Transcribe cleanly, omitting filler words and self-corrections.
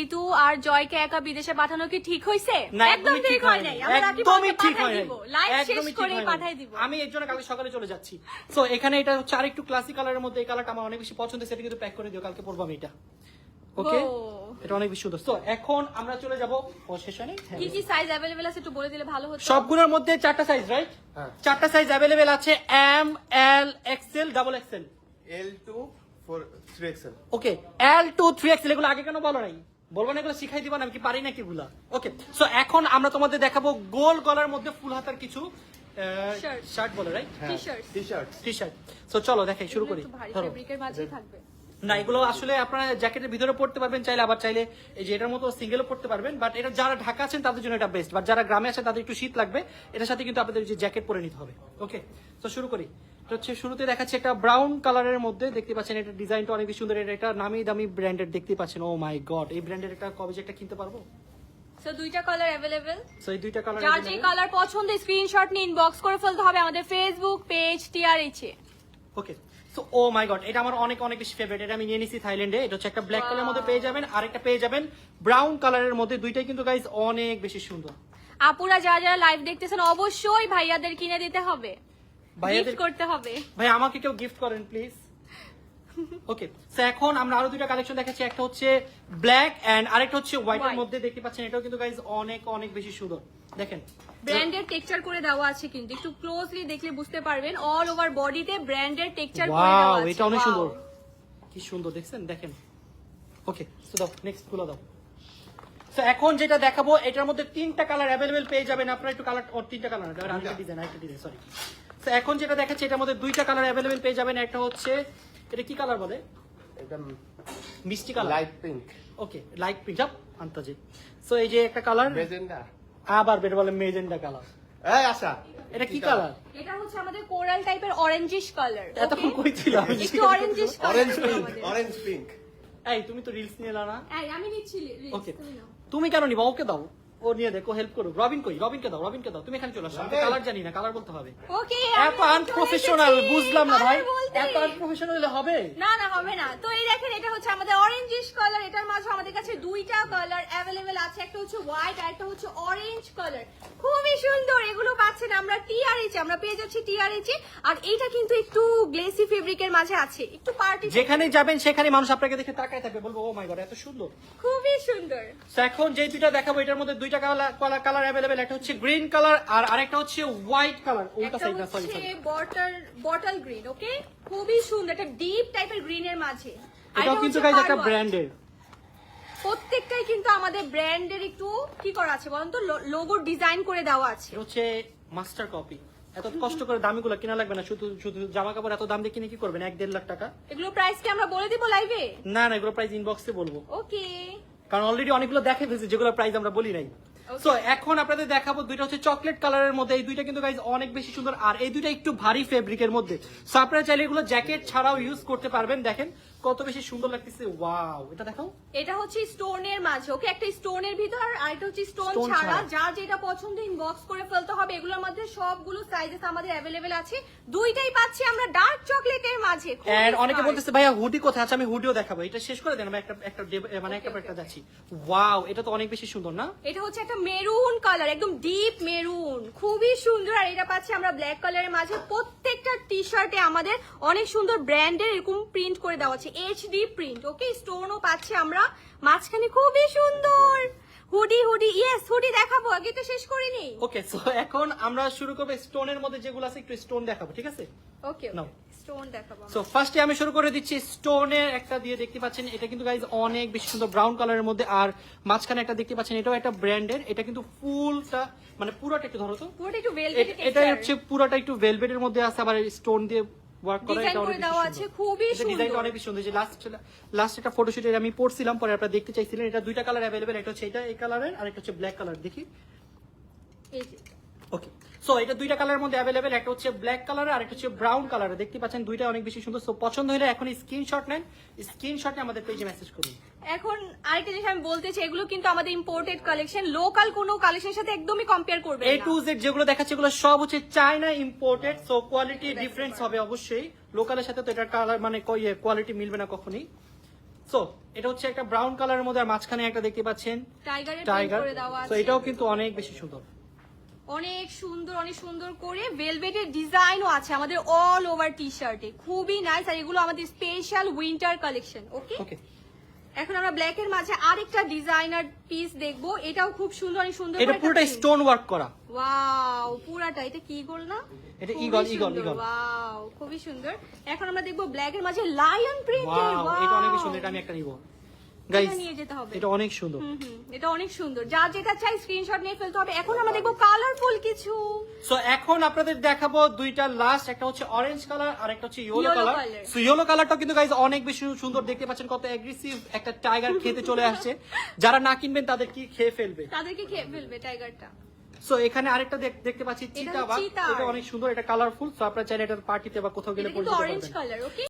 ঋতু আর জয়কে একা বিদেশে পাঠানো কি ঠিক হইছে? না, একদম ঠিক হয় নাই। আমরা একদমই ঠিক হয় নাই। লাইভ শেষ একদমই ঠিক করে হয় নাই। পাঠাই দিব। আমি এর জন্য কালকে সকালে চলে যাচ্ছি। সো এখানে এটা হচ্ছে আরেকটু ক্লাসিক কালারের মধ্যে, এই কালারটা আমার অনেক বেশি পছন্দ, সেটা কিন্তু প্যাক করে দিও, কালকে পরবো আমি এটা। ওকে, ও। এটা অনেক বেশি সুন্দর। তো এখন আমরা চলে যাব, ও শেষ হয় নাই? হ্যাঁ। কি কি সাইজ अवेलेबल আছে একটু বলে দিলে ভালো হতো। সবগুলোর মধ্যে 4টা সাইজ, রাইট? হ্যাঁ। 4টা সাইজ अवेलेबल আছে, M, L, XL, double XL. L2 for 3XL. Okay, L2 3XL, এগুলো আগে কেন বলো নাই? বলবো না এগুলো শিখাই দিবা না, আমি কি পারি নাকি এগুলা? ওকে, সো এখন আমরা তোমাদের দেখাবো গোল গলার মধ্যে ফুল হাতার কিছু Shirt. শার্ট বলে, right? T-shirt। T-shirt. T shirt. So চলো দেখাই, শুরু করি। একটু ভারী ধরো। ফেব্রিকের মাঝেই থাকবে। না, এগুলো আসলে আপনারা জ্যাকেটের ভিতরে পড়তে পারবেন চাইলে, আবার চাইলে এই যে এটার মতো সিঙ্গেলও পড়তে পারবেন, বাট এটা যারা ঢাকা আছেন তাদের জন্য এটা বেস্ট, বাট যারা গ্রামে আছেন তাদের একটু শীত লাগবে, এটার সাথে কিন্তু আপনাদের যে জ্যাকেট পরে নিতে হবে। ওকে, তো শুরু করি। এটা হচ্ছে শুরুতে দেখাচ্ছে একটা ব্রাউন কালারের মধ্যে, দেখতে পাচ্ছেন এটা ডিজাইনটা অনেক বেশি সুন্দর, এটা একটা নামি দামি ব্র্যান্ডের, দেখতে পাচ্ছেন। ও মাই গড, এই ব্র্যান্ডের একটা কবে যে একটা কিনতে পারবো? সো দুইটা কালার अवेलेबल। সো এই দুইটা কালার, যার যে কালার পছন্দ স্ক্রিনশট নিয়ে ইনবক্স করে ফেলতে হবে আমাদের ফেসবুক পেজ TRH এ। ওকে, সো ও মাই গড, এটা আমার অনেক অনেক বেশি ফেভারিট, এটা আমি নিয়ে নিছি থাইল্যান্ডে। এটা হচ্ছে একটা ব্ল্যাক কালারের মধ্যে পেয়ে যাবেন, আর একটা পেয়ে যাবেন ব্রাউন কালারের মধ্যে, দুইটাই কিন্তু গাইস অনেক বেশি সুন্দর। আপুরা যারা যারা লাইভ দেখতেছেন অবশ্যই ভাইয়াদের কিনে দিতে হবে, ভাইয়াদের গিফট করতে হবে। ভাই আমাকে কেউ গিফট করেন প্লিজ। ওকে, সো এখন আমরা আরো দুইটা কালেকশন দেখাচ্ছি, একটা হচ্ছে ব্ল্যাক এন্ড আরেকটা হচ্ছে হোয়াইট এর White। মধ্যে, দেখতে পাচ্ছেন এটাও কিন্তু গাইস অনেক অনেক বেশি সুন্দর। দেখেন ব্র্যান্ডের টেক্সচার করে দেওয়া আছে, কিন্তু একটু ক্লোজলি দেখলে বুঝতে পারবেন অল ওভার বডিতে ব্র্যান্ডের টেক্সচার করে দেওয়া ওয়াও, আছে। এটা অনেক Wow! সুন্দর, কি সুন্দর দেখছেন, দেখেন। ওকে, সো দাও নেক্সট খুলে দাও। সো এখন যেটা দেখাবো এটার মধ্যে 3টা কালার अवेलेबल পেয়ে যাবেন আপনারা, একটু কালার ওর 3টা কালার, আরেকটা ডিজাইন, সরি। সো এখন যেটা দেখাচ্ছি এটার মধ্যে 2টা কালার अवेलेबल পেয়ে যাবেন, একটা হচ্ছে এটা কি কালার বলে? এটা মিষ্টি কালার, লাইট পিঙ্ক, ওকে, লাইট পিঙ্ক আন্তাজে। সো এই যে একটা কালার, মেজেন্ডা। আবার বের বলে মেজেন্ডা কালার। এই আশা, এটা কি কালার? এটা হচ্ছে আমাদের কোরাল টাইপের অরেঞ্জিশ কালার। এতক্ষণ কই ছিল? একটু orangish colour. Orange pink, orange pink. এই তুমি তো রিলস নিয়ে এলা না? এই আমি নিচ্ছি reels, ওকে, তুমি নাও। তুমি কেন নিবা? ওকে দাও, ও নিয়ে দেখো, হেল্প করো। রবিন কই? রবিনকে দাও, রবিনকে দাও, তুমি এখানে চলে আসো। আমি কালার জানি না, কালার বলতে হবে। ওকে, এত আনপ্রফেশনাল বুঝলাম না ভাই, এত আনপ্রফেশনাল হলে হবে? না না হবে না। তো এই দেখেন এটা হচ্ছে আমাদের অরেঞ্জিশ কালার, এটার মাঝে আমাদের কাছে দুইটা কালার अवेलेबल আছে, একটা হচ্ছে হোয়াইট আর একটা হচ্ছে অরেঞ্জ কালার। খুবই সুন্দর, এগুলো পাচ্ছেন আমরা TRH, আমরা পেয়ে যাচ্ছি TRH এ। আর এইটা কিন্তু একটু গ্লেসি ফেব্রিকের মাঝে আছে, একটু পার্টি, যেখানে যাবেন সেখানে মানুষ আপনাকে দেখে তাকায় থাকবে, বলবো ও মাই গড এত সুন্দর। খুবই সুন্দর। তো এখন যে দুইটা দেখাবো এটার মধ্যে দুইটা কালার अवेलेबल, একটা হচ্ছে গ্রিন কালার আর আরেকটা হচ্ছে হোয়াইট কালার। উল্টা একটা সাইড না, সরি হচ্ছে সরি। বটল গ্রিন, ওকে, খুবই সুন্দর, একটা ডিপ টাইপের গ্রিনের মাঝে। আর এটাও এটা কিন্তু হচ্ছে গাইস pearl একটা white। ব্র্যান্ডের। প্রত্যেকটাই কিন্তু আমাদের ব্র্যান্ডের একটু কি করা আছে বলেন তো, লোগো ডিজাইন করে দেওয়া আছে। এটা হচ্ছে মাস্টার কপি। এত কষ্ট করে দামিগুলো কিনা লাগবে না, শুধু শুধু জামা কাপড় এত দাম দিয়ে কিনে কি করবেন? 1-1.5 লাখ টাকা। এগুলো প্রাইস কি আমরা বলে দিব লাইভে? না না, এগুলো প্রাইস ইনবক্সে বলবো, ওকে, কারণ অলরেডি অনেকগুলো দেখে ফেলছি যেগুলো প্রাইস আমরা বলি নাই। সো এখন আপনাদের দেখাবো দুইটা হচ্ছে চকলেট কালারের মধ্যে, এই দুইটা কিন্তু গাইজ অনেক বেশি সুন্দর, আর এই দুইটা একটু ভারী ফেব্রিকের মধ্যে। সো আপনারা চাইলে এগুলো জ্যাকেট ছাড়াও ইউজ করতে পারবেন। দেখেন কত বেশি সুন্দর লাগতেছে, ওয়াও। এটা দেখাও, এটা হচ্ছে স্টোনের মাঝে, ওকে, একটা স্টোনের ভিতর আর এটা হচ্ছে স্টোন Stone ছাড়া। ছাড়া। যার যেটা পছন্দ ইনবক্স করে ফেলতে হবে। এগুলোর মধ্যে সবগুলো সাইজেস আমাদের अवेलेबल আছে, দুইটাই পাচ্ছি আমরা ডার্ক চকলেটের মাঝে। খুবই এন্ড অনেকে smart। বলতেছে ভাইয়া হুডি কোথায় আছে? আমি হুডিও দেখাবো, এটা শেষ করে দেন, আমি একটা একটা মানে একটা Okay, একটা okay, যাচ্ছি। ওয়াও, এটা তো অনেক বেশি সুন্দর না? এটা হচ্ছে একটা মেরুন কালার, একদম ডিপ মেরুন, খুবই সুন্দর। আর এটা পাচ্ছি আমরা ব্ল্যাক কালারের মাঝে। প্রত্যেকটা টি শার্টে আমাদের অনেক সুন্দর ব্র্যান্ডের এরকম প্রিন্ট করে দেওয়া আছে, HD প্রিন্ট, ওকে, স্টোনও পাচ্ছি আমরা মাঝখানে, খুবই সুন্দর। হুডি ইয়েস, হুডি দেখাবো, আগে তো শেষ করিনি। ওকে, সো এখন আমরা শুরু করবো স্টোনের মধ্যে, যেগুলো আছে একটু স্টোন দেখাবো, ঠিক আছে? ওকে, নাও। স্টোন দেখাবো আমরা। সো ফার্স্টে আমি শুরু করে দিচ্ছি স্টোনের একটা দিয়ে, দেখতে পাচ্ছেন এটা কিন্তু গাইজ অনেক বেশি সুন্দর ব্রাউন কালারের মধ্যে, আর মাঝখানে একটা দেখতে পাচ্ছেন এটাও একটা ব্র্যান্ডের। এটা কিন্তু ফুলটা মানে পুরোটা একটু ধরো তো, পুরোটা একটু ভেলভেট এটা হচ্ছে পুরোটা একটু ভেলভেটের মধ্যে আছে, আবার স্টোন দিয়ে ওয়ার্ক করা, ডিজাইন এটা করে অনেক দেওয়া বেশি আছে, সুন্দর। খুবই এটা ডিজাইনটা সুন্দর। অনেক বেশি সুন্দর। যে লাস্ট একটা ফটোশুটে আমি পড়ছিলাম, পরে আপনারা দেখতে চাইছিলেন। এটা দুইটা কালার अवेलेबल, একটা হচ্ছে এটা এই কালারের, আর একটা হচ্ছে ব্ল্যাক কালার। দেখি, এই যে ওকে, সো এটা দুইটা কালারের মধ্যে अवेलेबल, একটা হচ্ছে ব্ল্যাক কালার আর একটা হচ্ছে ব্রাউন কালার। দেখতে পাচ্ছেন দুইটা অনেক বেশি সুন্দর। সো পছন্দ হলে এখন স্ক্রিনশট নেন, স্ক্রিনশটে আমাদের পেজে মেসেজ করুন। এখন আরেকটা জিনিস আমি বলতে চাই, এগুলো কিন্তু আমাদের ইম্পোর্টেড কালেকশন, লোকাল কোনো কালেকশনের সাথে একদমই কম্পেয়ার করবেন A to না। Z যেগুলো দেখাচ্ছে এগুলো সব হচ্ছে China imported. So quality difference হবে অবশ্যই, লোকালের সাথে তো এটা কালার মানে কোয়ালিটি মিলবে না কখনই। সো এটা হচ্ছে একটা ব্রাউন কালারের মধ্যে আর মাঝখানে একটা দেখতে পাচ্ছেন টাইগারের প্রিন্ট টাইগার। করে দেওয়া তো আছে এটাও কিন্তু অনেক বেশি সুন্দর। অনেক সুন্দর করে ভেলভেটের ডিজাইনও আছে আমাদের অল ওভার টি শার্টে, খুবই নাইস। আর এগুলো আমাদের স্পেশাল উইন্টার কালেকশন। ওকে, ওকে, এখন আমরা ব্ল্যাক এর মাঝে আরেকটা ডিজাইনার পিস দেখবো, এটাও খুব সুন্দর, অনেক সুন্দর। এটা পুরোটা স্টোন ওয়ার্ক করা। ওয়াও, পুরাটা এটা কি গোল না? এটা খুবই ঈগল, ঈগল, সুন্দর, ঈগল। ওয়াও খুবই সুন্দর। এখন আমরা দেখবো ব্ল্যাক এর মাঝে লায়ন প্রিন্টের। ওয়াও, এটা অনেক সুন্দর, এটা আমি একটা নিব গাইস, নিয়ে যেতে হবে। এটা অনেক সুন্দর। এটা অনেক সুন্দর, যার যেটা চাই স্ক্রিনশট নিয়ে ফেলতে হবে। এখন আমরা দেখবো কালারফুল কিছু। সো এখন আপনাদের দেখাবো দুইটা লাস্ট, একটা হচ্ছে অরেঞ্জ কালার আর একটা হচ্ছে yellow Yellow colour. color। So yellow কালারটা কিন্তু গাইস অনেক বেশি সুন্দর, দেখতে পাচ্ছেন কত অ্যাগ্রেসিভ একটা টাইগার খেতে চলে আসছে। যারা না কিনবেন তাদের কি খেয়ে ফেলবে, তাদেরকে খেয়ে ফেলবে টাইগারটা। সো এখানে আরেকটা দেখতে পাচ্ছি চিতা বাঘ, চিতা। এটা অনেক সুন্দর, এটা কালারফুল। সো আপনারা চাইলে এটা পার্টিতে বা কোথাও গেলে এটা পরে কিন্তু যেতে অরেঞ্জ পারবেন। কালার। ওকে,